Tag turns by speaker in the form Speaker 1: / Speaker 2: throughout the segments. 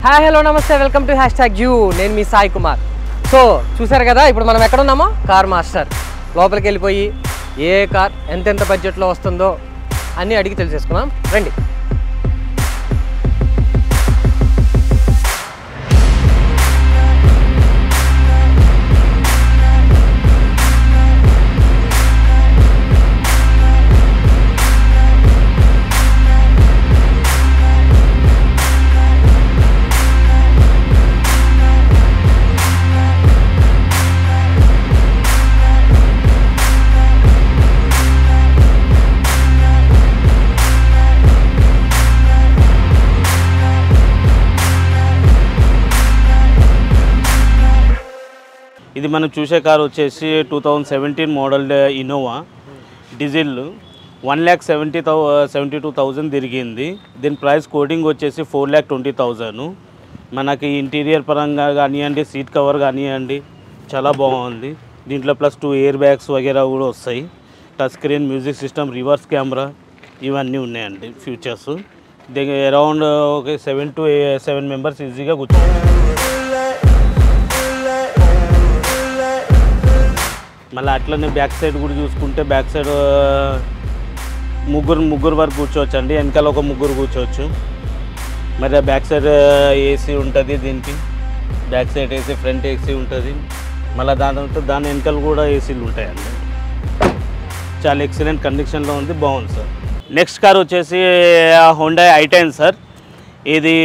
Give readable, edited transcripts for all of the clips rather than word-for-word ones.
Speaker 1: Hi hello నమస్తే welcome to #you నేను మీ Sai Kumar. So చూసారు కదా ఇప్పుడు మనం ఎక్కడ ఉన్నామో కార్ మాస్టర్ లోపలికి వెళ్ళిపోయి ఏ కార్ ఎంతెంత బడ్జెట్లో వస్తుందో అన్నీ అడిగి తెలిసేసుకున్నాం రండి.
Speaker 2: ఇది మనం చూసే కార్ వచ్చేసి 2017 మోడల్ ఇన్నోవా డీజిల్ 1,72,000 తిరిగింది. దీని ప్రైస్ కోడింగ్ వచ్చేసి 4,20,000. మనకి ఇంటీరియర్ పరంగా కానివ్వండి, సీట్ కవర్ కానివ్వండి చాలా బాగుంది. దీంట్లో ప్లస్ 2 ఎయిర్ బ్యాగ్స్ వగేరా కూడా వస్తాయి. Touch screen, music system, reverse camera ఇవన్నీ ఉన్నాయండి ఫీచర్స్. అరౌండ్ ఒక 7 to 7 మెంబర్స్ ఈజీగా కూర్చోవచ్చు. మళ్ళీ అట్లనే బ్యాక్ సైడ్ కూడా చూసుకుంటే బ్యాక్ సైడ్ ముగ్గురు వరకు కూర్చోవచ్చు అండి. వెనకాల ఒక ముగ్గురు కూర్చోవచ్చు. మరి బ్యాక్ సైడ్ ఏసీ ఉంటుంది. దీనికి back side AC, front AC ఉంటుంది. మళ్ళీ దాని వెనకాల కూడా ఏసీలు ఉంటాయండి. చాలా ఎక్సలెంట్ కండిషన్లో ఉంది, బాగుంది సార్. నెక్స్ట్ కార్ వచ్చేసి హోండా i10 సార్. ఇది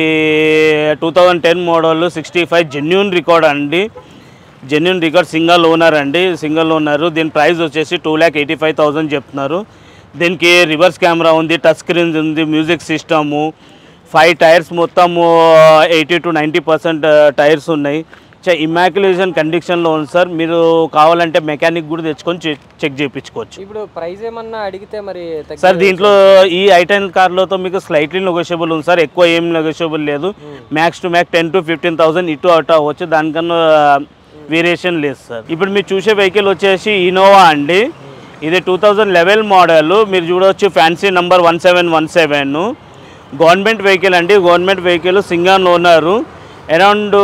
Speaker 2: 2010 మోడల్, 65 జెన్యూన్ రికార్డ్ అండి. జెన్యూన్ రికార్డ్, సింగల్ ఓనర్ అండి, సింగల్ ఓనరు. దీని ప్రైస్ వచ్చేసి 2,85,000 చెప్తున్నారు. దీనికి రివర్స్ కెమెరా ఉంది, టచ్ స్క్రీన్ ఉంది, మ్యూజిక్ సిస్టము, 5 టైర్స్ మొత్తము 80 to 90% టైర్స్ ఉన్నాయి. ఇమాక్యులేషన్ కండిషన్లో ఉంది సార్. మీరు కావాలంటే మెకానిక్ కూడా తెచ్చుకొని చెక్ చేయించుకోవచ్చు.
Speaker 1: ఇప్పుడు ప్రైస్ ఏమన్నా అడిగితే మరి
Speaker 2: సార్ దీంట్లో ఈ i10 కార్లతో మీకు స్లైట్లీ నెగోషియబుల్ ఉంది సార్. ఎక్కువ ఏం నెగోషియబుల్ లేదు. మ్యాక్స్ టు మ్యాక్స్ 10 to 15,000 ఇటు అటు అవ్వచ్చు, దానికన్నా వేరియేషన్ లేదు సార్. ఇప్పుడు మీరు చూసే వెహికల్ వచ్చేసి ఇన్నోవా అండి. ఇది 2011 మోడల్. మీరు చూడవచ్చు ఫ్యాన్సీ నంబర్ 1717. గవర్నమెంట్ వెహికల్ అండి. Government vehicle, single owner. Around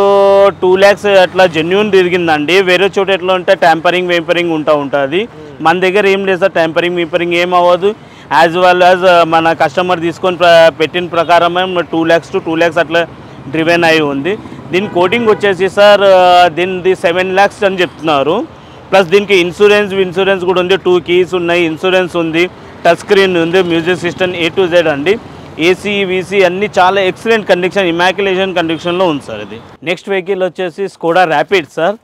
Speaker 2: 2 lakhs అట్లా జెన్యూన్ తిరిగిందండి. వేరే చోట ఎట్లా ఉంటే ట్యాంపరింగ్ వేంపరింగ్ ఉంటుంది. మన దగ్గర ఏం లేదు సార్, ట్యాంపరింగ్ వేంపరింగ్ ఏం అవ్వదు. యాజ్ వెల్ యాజ్ మన కస్టమర్ తీసుకొని పెట్టిన ప్రకారమే 2 lakhs to 2 lakhs అట్లా డ్రివెన్ అయి ఉంది. దీని కోటింగ్ వచ్చేసి సార్ దీనిది 7 lakhs అని చెప్తున్నారు. ప్లస్ దీనికి ఇన్సూరెన్స్ కూడా ఉంది. 2 keys ఉన్నాయి, ఇన్సూరెన్స్ ఉంది, టచ్ స్క్రీన్ ఉంది, music system A to Z అండి. ఏసీ వీసీ అన్నీ చాలా ఎక్సలెంట్ కండిషన్, ఇమాక్యులేషన్ కండిషన్లో ఉంది సార్. ఇది నెక్స్ట్ వెహికల్ వచ్చేసి స్కోడా ర్యాపిడ్ సార్.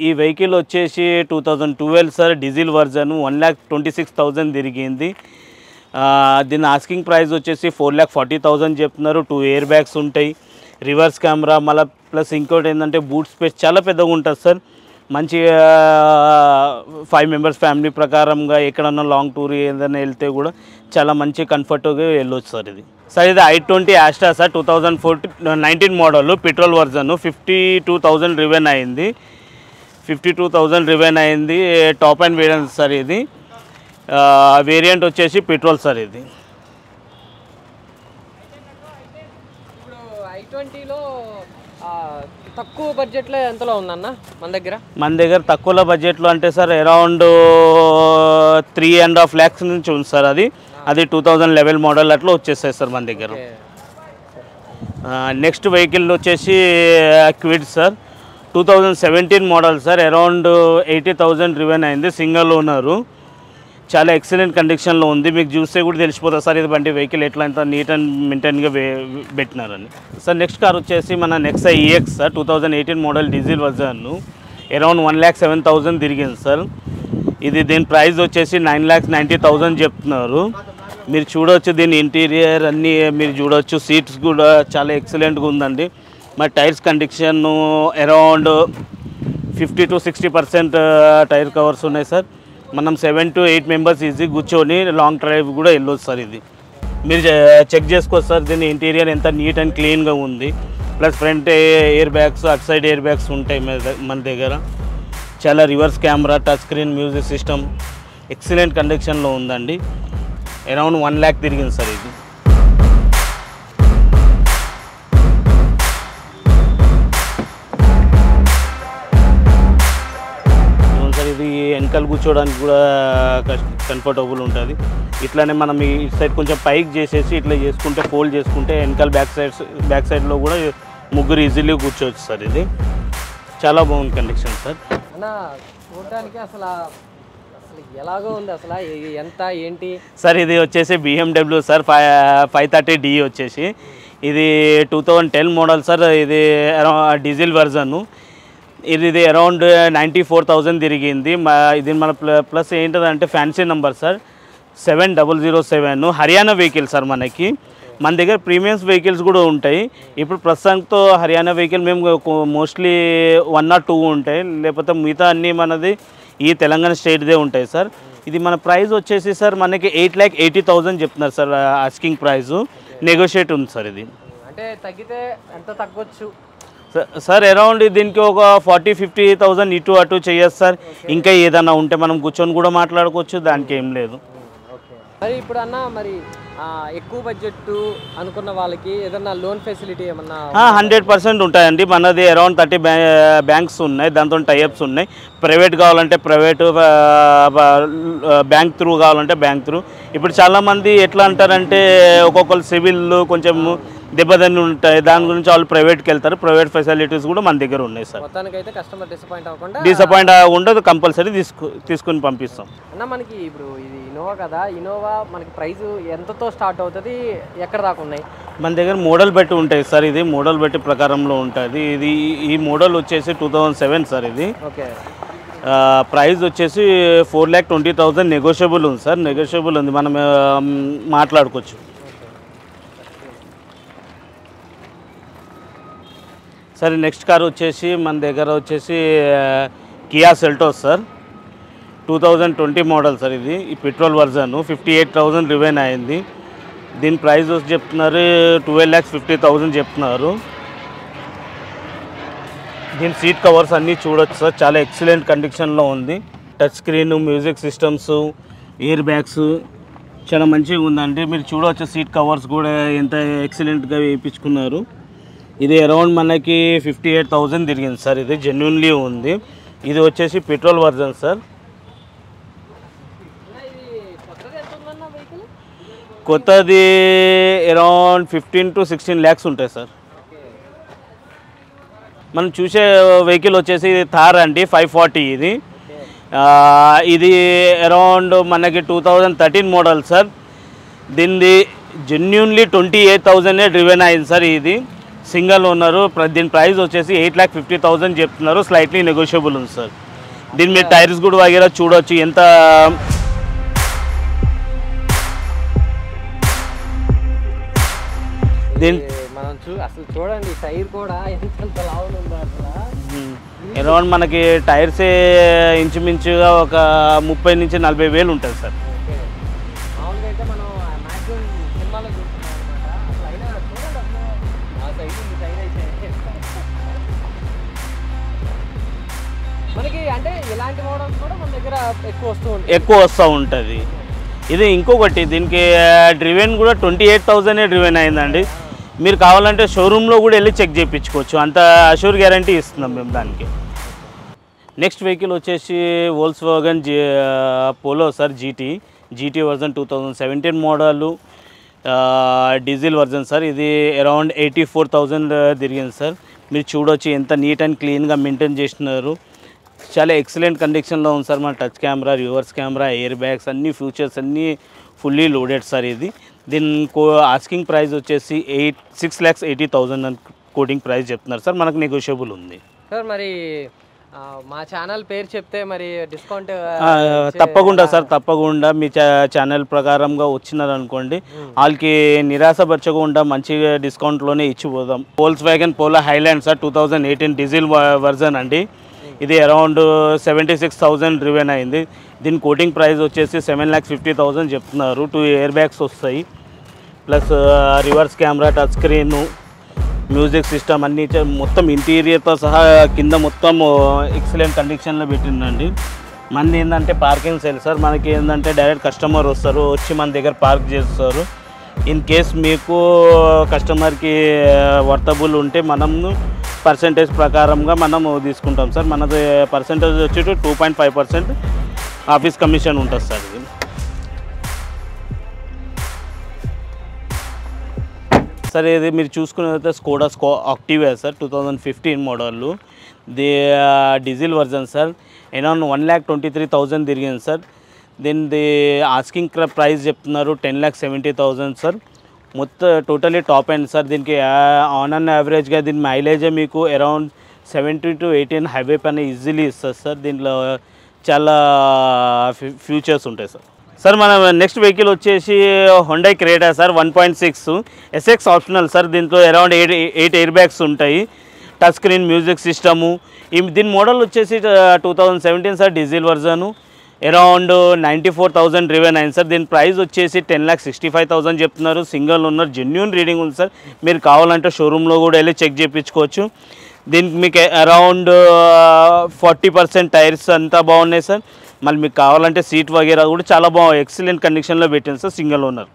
Speaker 2: ఈ వెహికల్ వచ్చేసి 2012 సార్, డీజిల్ వర్జన్, 1,26,000 తిరిగింది. దీని ఆస్కింగ్ ప్రైస్ వచ్చేసి 4,40,000 చెప్తున్నారు. 2 ఎయిర్ బ్యాగ్స్ ఉంటాయి, రివర్స్ కెమెరా, మళ్ళీ ప్లస్ ఇంకోటి ఏంటంటే బూట్ స్పేస్ చాలా పెద్దగా ఉంటుంది సార్. మంచి 5 members ఫ్యామిలీ ప్రకారంగా ఎక్కడన్నా లాంగ్ టూర్ ఏదైనా వెళ్తే కూడా చాలా మంచి కంఫర్ట్గా వెళ్ళొచ్చు సార్. ఇది i20 Astra sir, 2019 model, petrol version, 52,000 driven అయింది. 52,000 రివెన్ అయింది. Top and variant sir. ఇది వేరియంట్ వచ్చేసి పెట్రోల్ సార్. ఇది
Speaker 1: ఇప్పుడు i20లో తక్కువ బడ్జెట్లో ఎంతలో ఉందన్న మన దగ్గర?
Speaker 2: తక్కువ బడ్జెట్లో అంటే సార్ అరౌండ్ 3.5 lakhs నుంచి ఉంది సార్. అది 2011 మోడల్ అట్లా వచ్చేస్తాయి సార్ మన దగ్గర. నెక్స్ట్ వెహికల్ వచ్చేసి Kwid sir, 2017 model sir. Around 80,000 driven అయింది, సింగల్ ఓనరు. చాలా ఎక్సలెంట్ కండిషన్లో ఉంది. మీకు చూస్తే కూడా తెలిసిపోతుంది సార్ ఇది బండి వెహికల్ ఎట్లా ఎంత నీట్ అండ్ మెయింటైన్గా పెట్టినారని సార్. నెక్స్ట్ కార్ వచ్చేసి మన Nexa EX sir, 2018 model, diesel version, around 1,07,000 తిరిగింది సార్. దీని ప్రైస్ వచ్చేసి 9,90,000 చెప్తున్నారు. మీరు చూడవచ్చు దీని ఇంటీరియర్ అన్నీ మీరు చూడవచ్చు. సీట్స్ కూడా చాలా ఎక్సలెంట్గా ఉందండి. మరి tyres condition around 50 to 60% tyre covers ఉన్నాయి సార్. మనం 7 to 8 members ఈజీ కూర్చొని లాంగ్ డ్రైవ్ కూడా వెళ్ళొచ్చు సార్. ఇది మీరు చెక్ చేసుకోవచ్చు సార్. దీని ఇంటీరియర్ ఎంత నీట్ అండ్ క్లీన్గా ఉంది. Plus front air bags, at side air bags ఉంటాయి మన దగ్గర. చాలా reverse camera, touch screen, music system excellent కండిషన్లో ఉందండి. అరౌండ్ 1 lakh తిరిగింది సార్. ఇది వెనకాల కూర్చోవడానికి కూడా కంఫర్టబుల్ ఉంటుంది. ఇట్లానే మనం ఈ సైడ్ కొంచెం పైకి చేసేసి ఇట్లా చేసుకుంటే ఫోల్డ్ చేసుకుంటే వెనకాల బ్యాక్ సైడ్లో కూడా ముగ్గురు ఈజీలీ కూర్చోవచ్చు సార్. ఇది చాలా బాగుంది కండిషన్ సార్.
Speaker 1: అన్న చూడడానికి అసలు ఎలాగో ఉంది, అసలు ఎంత ఏంటి
Speaker 2: సార్? ఇది వచ్చేసి BMW సార్ 530D వచ్చేసి ఇది 2010 మోడల్ సార్. ఇది డీజిల్ వర్జన్. ఇది అరౌండ్ 94,000 తిరిగింది. ఇది మన ప్లస్ ఏంటంటే fancy number sir 7007 Haryana vehicle sir. మన దగ్గర ప్రీమియమ్స్ వెహికల్స్ కూడా ఉంటాయి. ఇప్పుడు ప్రస్తుతంతో హర్యానా వెహికల్ మేము మోస్ట్లీ 1 or 2 ఉంటాయి, లేకపోతే మిగతా అన్నీ మనది ఈ తెలంగాణ స్టేట్దే ఉంటాయి సార్. ఇది మన ప్రైస్ వచ్చేసి సార్ మనకి 8,80,000 చెప్తున్నారు సార్ ఆస్కింగ్ ప్రైస్. నెగోషియేట్ ఉంది సార్. ఇది
Speaker 1: అంటే తగ్గితే ఎంత తగ్గొచ్చు
Speaker 2: సార్? అరౌండ్ దీనికి ఒక 40,000-50,000 ఇటు అటు చేయొచ్చు సార్. ఇంకా ఏదన్నా ఉంటే మనం కూర్చొని కూడా మాట్లాడుకోవచ్చు, దానికి ఏం లేదు.
Speaker 1: మరి ఇప్పుడు అన్న మరి ఎక్కువ బడ్జెట్ అనుకున్న వాళ్ళకి ఏదన్నా లోన్ ఫెసిలిటీ ఏమన్నా
Speaker 2: 100% ఉంటాయండి. మనది అరౌండ్ 30 బ్యాంక్స్ ఉన్నాయి, దాంతో టైఅప్స్ ఉన్నాయి. ప్రైవేట్ కావాలంటే ప్రైవేటు, బ్యాంక్ త్రూ కావాలంటే బ్యాంక్ త్రూ. ఇప్పుడు చాలామంది ఎట్లా అంటారంటే ఒక్కొక్కరు సివిల్ కొంచెం దెబ్బతిని ఉంటాయి, దాని గురించి వాళ్ళు ప్రైవేట్కి వెళ్తారు. ప్రైవేట్ ఫెసిలిటీస్ కూడా మన దగ్గర ఉన్నాయి సార్.
Speaker 1: మొత్తానికైతే కస్టమర్
Speaker 2: డిసప్పాయింట్ ఉండదు, కంపల్సరీ తీసుకుని పంపిస్తాం
Speaker 1: అన్న. మనకి ఇప్పుడు ఇది ఇన్నోవా కదా, ఇన్నోవా మనకి ప్రైస్ ఎంతతో స్టార్ట్ అవుతుంది, ఎక్కడ దాకా ఉన్నాయి?
Speaker 2: మన దగ్గర మోడల్ బట్టి ఉంటాయి సార్. ఇది మోడల్ బట్టి ప్రకారంలో ఉంటుంది. ఇది ఈ మోడల్ వచ్చేసి 2007 సార్. ఇది
Speaker 1: ఓకే.
Speaker 2: ప్రైస్ వచ్చేసి 4,20,000 నెగోషియబుల్ ఉంది సార్. నెగోషియబుల్ ఉంది, మనం మాట్లాడుకోవచ్చు. సరే, నెక్స్ట్ కార్ వచ్చేసి మన దగ్గర వచ్చేసి Kia Seltos sir. 2020 model sir. ఇది ఈ పెట్రోల్ వర్జన్ 58,000 రివైన్ అయింది. దీని ప్రైస్ వచ్చి చెప్తున్నారు 12,50,000 చెప్తున్నారు. దీని సీట్ కవర్స్ అన్నీ చూడొచ్చు సార్, చాలా ఎక్సలెంట్ కండిషన్లో ఉంది. Touch screen, music systems, air bags చాలా మంచిగా ఉందండి. మీరు చూడవచ్చు సీట్ కవర్స్ కూడా ఎంత ఎక్సలెంట్గా వేయించుకున్నారు. ఇది అరౌండ్ మనకి 58,000 తిరిగింది సార్. ఇది జెన్యున్లీ ఉంది. ఇది వచ్చేసి పెట్రోల్ వర్జన్ సార్. కొత్తది అరౌండ్ 15 to 16 lakhs ఉంటాయి సార్. మనం చూసే వెహికల్ వచ్చేసి థార్ అండి 540. ఇది అరౌండ్ మనకి 2013 మోడల్ సార్. దీనిది జెన్యున్లీ 28,000 డ్రివెన్ అయింది సార్. ఇది సింగల్ ఓనరు. దీని ప్రైస్ వచ్చేసి 8,50,000 చెప్తున్నారు. స్లైట్లీ నెగోషియబుల్ ఉంది సార్. దీని మీద టైర్స్ కూడా వగేరా చూడవచ్చు ఎంత దీని
Speaker 1: అసలు చూడండి టైర్ కూడా ఎంత లావుగా ఉందో అసలు.
Speaker 2: అరౌండ్ మనకి టైర్సే ఇంచుమించుగా ఒక 30,000 నుంచి 40,000 ఉంటుంది సార్.
Speaker 1: మామూలుగా అయితే మనం మ్యాక్సిమం సినిమాలో చూస్తున్నాం అనమాట. అసలు అయినా చూడండి అసలు ఆ సైడ్ ఈ సైడ్ అయితే మనకి అంటే ఇలాంటి మోడల్స్ కూడా మన దగ్గర ఎక్కువ వస్తూ
Speaker 2: ఉంటుంది. ఇది ఇంకొకటి, దీనికి డ్రివెన్ కూడా 28,000 డ్రివెన్ అయిందండి. మీరు కావాలంటే షోరూంలో కూడా వెళ్ళి చెక్ చేయించుకోవచ్చు, అంత అష్యూర్ గ్యారంటీ ఇస్తున్నాం మేము దానికి. నెక్స్ట్ వెహికల్ వచ్చేసి Volkswagen Polo sir. GT version 2017 model, diesel version sir. ఇది అరౌండ్ 84,000 తిరిగింది సార్. మీరు చూడవచ్చు ఎంత నీట్ అండ్ క్లీన్గా మెయింటైన్ చేస్తున్నారు. చాలా ఎక్సలెంట్ కండిషన్లో ఉంది సార్. మన touch camera, reverse camera, air bags అన్ని ఫీచర్స్ అన్నీ ఫుల్లీ లోడెడ్ సార్. ఇది దీని ఆస్కింగ్ ప్రైస్ వచ్చేసి 6,80,000 అని కోటింగ్ ప్రైస్ చెప్తున్నారు సార్. మనకు నెగోషియబుల్ ఉంది
Speaker 1: సార్. మరి మా ఛానల్ పేరు చెప్తే మరి డిస్కౌంట్
Speaker 2: తప్పకుండా సార్, తప్పకుండా. మీ ఛానల్ ప్రకారంగా వచ్చినారనుకోండి, వాళ్ళకి నిరాశపరచకుండా మంచిగా డిస్కౌంట్లోనే ఇచ్చిపోదాం. Volkswagen Polo Highline sir 2018 diesel version అండి. ఇది అరౌండ్ 76,000 రివెన్ అయింది. దీని కోటింగ్ ప్రైస్ వచ్చేసి 7,50,000 చెప్తున్నారు. 2 ఎయిర్ బ్యాగ్స్ వస్తాయి, plus reverse camera, touch screen, music system అన్నీ మొత్తం ఇంటీరియర్తో సహా కింద మొత్తం ఎక్సలెంట్ కండిషన్లో పెట్టిందండి. మనది ఏంటంటే పార్కింగ్ సెల్ సార్. మనకి ఏంటంటే డైరెక్ట్ కస్టమర్ వస్తారు, వచ్చి మన దగ్గర పార్క్ చేస్తారు. ఇన్ కేస్ మీకు కస్టమర్కి వర్తబుల్ ఉంటే మనము పర్సెంటేజ్ ప్రకారంగా మనము తీసుకుంటాం సార్. మనది పర్సెంటేజ్ వచ్చి 2.5% ఆఫీస్ కమిషన్ ఉంటుంది సార్ ఇది. సార్ ఇది మీరు చూసుకున్నట్లయితే Skoda Activa sir 2015 model. The diesel version sir. Around 1,23,000 తిరిగింది సార్. దీని ఆస్కింగ్ ప్రైస్ చెప్తున్నారు 10,70,000 సార్. మొత్తం టోటలీ టాప్ ఎండ్ సార్. దీనికి ఆన్ అండ్ యావరేజ్గా దీని మైలేజే మీకు అరౌండ్ 17 to 18 హైవే పైన ఈజీలీ ఇస్తుంది సార్. దీంట్లో చాలా ఫ్యూచర్స్ ఉంటాయి సార్. సార్ మన నెక్స్ట్ వెహికల్ వచ్చేసి Hyundai Creta sir 1.6 SX optional sir. దీంట్లో అరౌండ్ 8 ఎయిర్ బ్యాగ్స్ ఉంటాయి, టచ్ స్క్రీన్ మ్యూజిక్ సిస్టము. దీని మోడల్ వచ్చేసి 2017 సార్, డీజిల్ వర్జను. అరౌండ్ 94,000 డ్రివెన్ అయింది సార్. దీని ప్రైస్ వచ్చేసి 10,65,000 చెప్తున్నారు. సింగల్ ఓనర్, జెన్యూన్ రీడింగ్ ఉంది సార్. మీరు కావాలంటే షోరూంలో కూడా వెళ్ళి చెక్ చేయించుకోవచ్చు. దీనికి మీకు అరౌండ్ 40% టైర్స్ అంతా బాగున్నాయి సార్. మళ్ళీ మీకు కావాలంటే సీట్ వగేరా కూడా చాలా ఎక్సలెంట్ కండిషన్లో పెట్టింది సార్. Single owner.